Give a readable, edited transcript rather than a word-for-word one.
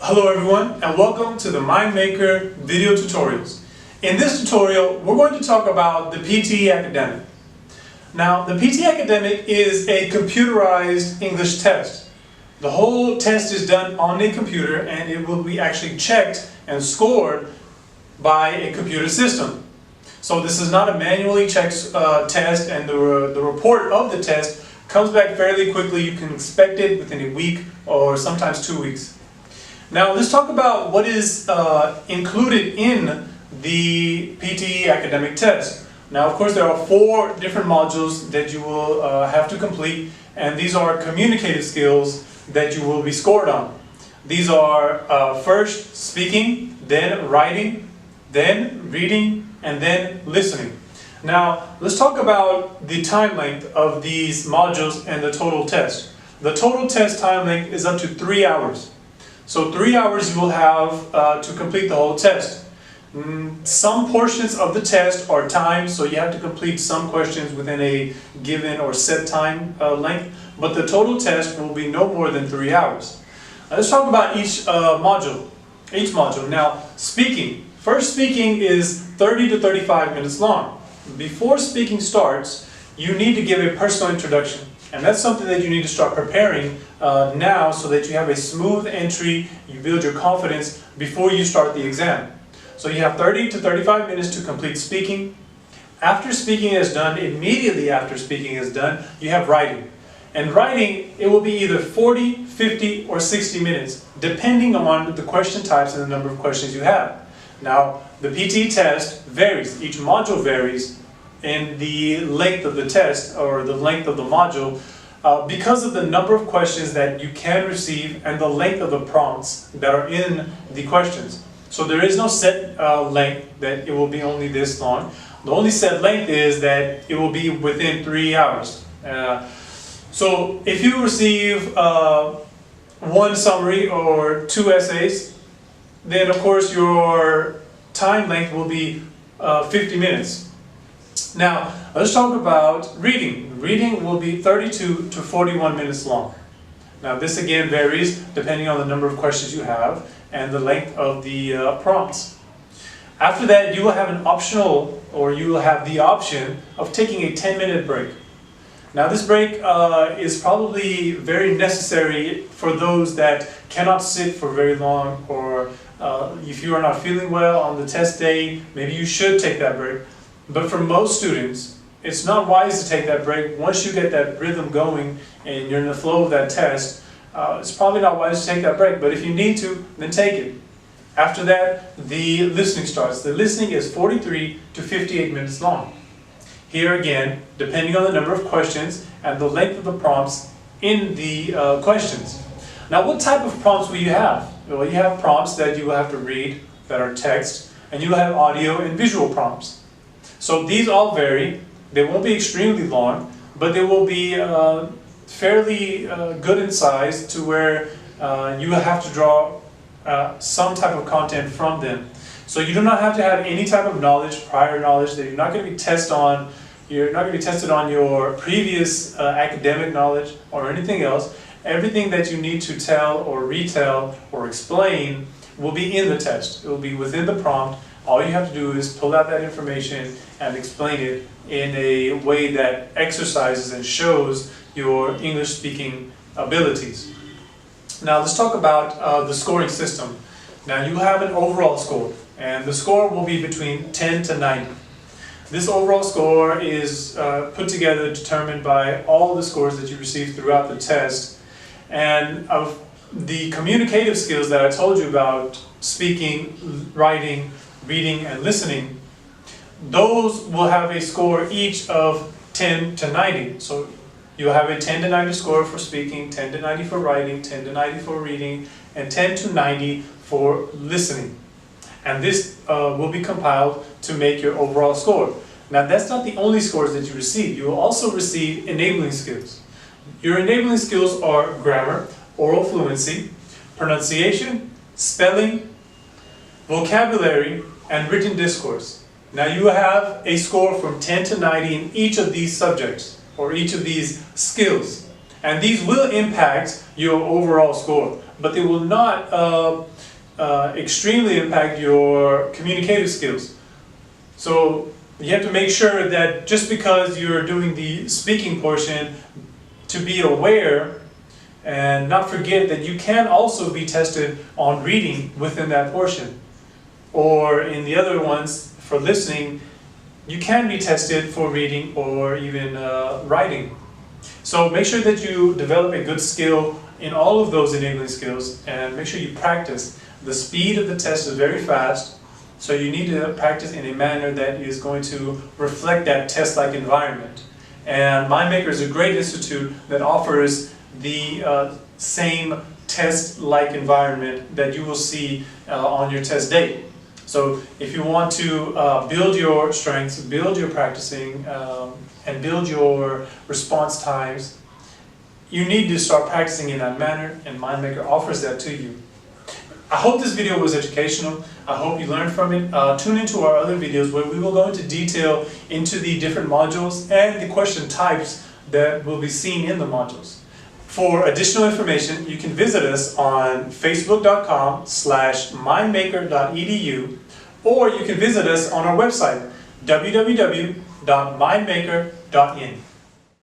Hello everyone and welcome to the MindMaker video tutorials. In this tutorial we're going to talk about the PTE Academic. Now the PTE Academic is a computerized English test. The whole test is done on a computer and it will be actually checked and scored by a computer system. So this is not a manually checked test, and the report of the test comes back fairly quickly. You can expect it within a week or sometimes 2 weeks. Now let's talk about what is included in the PTE academic test. Now of course there are 4 different modules that you will have to complete, and these are communicative skills that you will be scored on. These are first speaking, then writing, then reading, and then listening. Now let's talk about the time length of these modules and the total test. The total test time length is up to 3 hours. So 3 hours you will have to complete the whole test. Some portions of the test are timed, so you have to complete some questions within a given or set time length, but the total test will be no more than 3 hours. Let's talk about each module. Now, speaking. First speaking is 30 to 35 minutes long. Before speaking starts, you need to give a personal introduction. And that's something that you need to start preparing now, so that you have a smooth entry, you build your confidence before you start the exam. So you have 30 to 35 minutes to complete speaking. After speaking is done, immediately after speaking is done, you have writing. And writing, it will be either 40, 50, or 60 minutes, depending on the question types and the number of questions you have. Now, the PTE test varies. Each module varies in the length of the test, or the length of the module, because of the number of questions that you can receive and the length of the prompts that are in the questions. So there is no set length that it will be only this long. The only set length is that it will be within 3 hours. So if you receive 1 summary or 2 essays, then of course your time length will be 50 minutes. Now, let's talk about reading. Reading will be 32 to 41 minutes long. Now, this again varies depending on the number of questions you have and the length of the prompts. After that, you will have an optional, or you will have the option of taking a 10-minute break. Now, this break is probably very necessary for those that cannot sit for very long, or if you are not feeling well on the test day, maybe you should take that break. But for most students, it's not wise to take that break. Once you get that rhythm going and you're in the flow of that test, it's probably not wise to take that break. But if you need to, then take it. After that, the listening starts. The listening is 43 to 58 minutes long. Here again, depending on the number of questions and the length of the prompts in the questions. Now, what type of prompts will you have? Well, you have prompts that you will have to read that are text, and you will have audio and visual prompts. So these all vary. They won't be extremely long, but they will be fairly good in size, to where you will have to draw some type of content from them. So you do not have to have any type of knowledge, prior knowledge, that you're not going to be tested on. You're not going to be tested on your previous academic knowledge or anything else. Everything that you need to tell or retell or explain will be in the test. It will be within the prompt. All you have to do is pull out that information and explain it in a way that exercises and shows your English speaking abilities. Now let's talk about the scoring system. Now you have an overall score, and the score will be between 10 to 90. This overall score is put together, determined by all the scores that you receive throughout the test. And of the communicative skills that I told you about, speaking, writing, reading, and listening, those will have a score each of 10 to 90. So you'll have a 10 to 90 score for speaking, 10 to 90 for writing, 10 to 90 for reading, and 10 to 90 for listening. And this will be compiled to make your overall score. Now, that's not the only scores that you receive. You will also receive enabling skills. Your enabling skills are grammar, oral fluency, pronunciation, spelling, vocabulary, and written discourse. Now, you have a score from 10 to 90 in each of these subjects, or each of these skills. And these will impact your overall score, but they will not extremely impact your communicative skills. So you have to make sure that just because you're doing the speaking portion, to be aware and not forget that you can also be tested on reading within that portion. Or in the other ones, for listening, you can be tested for reading or even writing. So make sure that you develop a good skill in all of those enabling skills, and make sure you practice. The speed of the test is very fast, so you need to practice in a manner that is going to reflect that test-like environment. And MindMaker is a great institute that offers the same test-like environment that you will see on your test day. So if you want to build your strengths, build your practicing, and build your response times, you need to start practicing in that manner, and MindMaker offers that to you. I hope this video was educational. I hope you learned from it. Tune into our other videos where we will go into detail into the different modules and the question types that will be seen in the modules. For additional information, you can visit us on facebook.com/mindmaker.edu, or you can visit us on our website, www.mindmaker.in.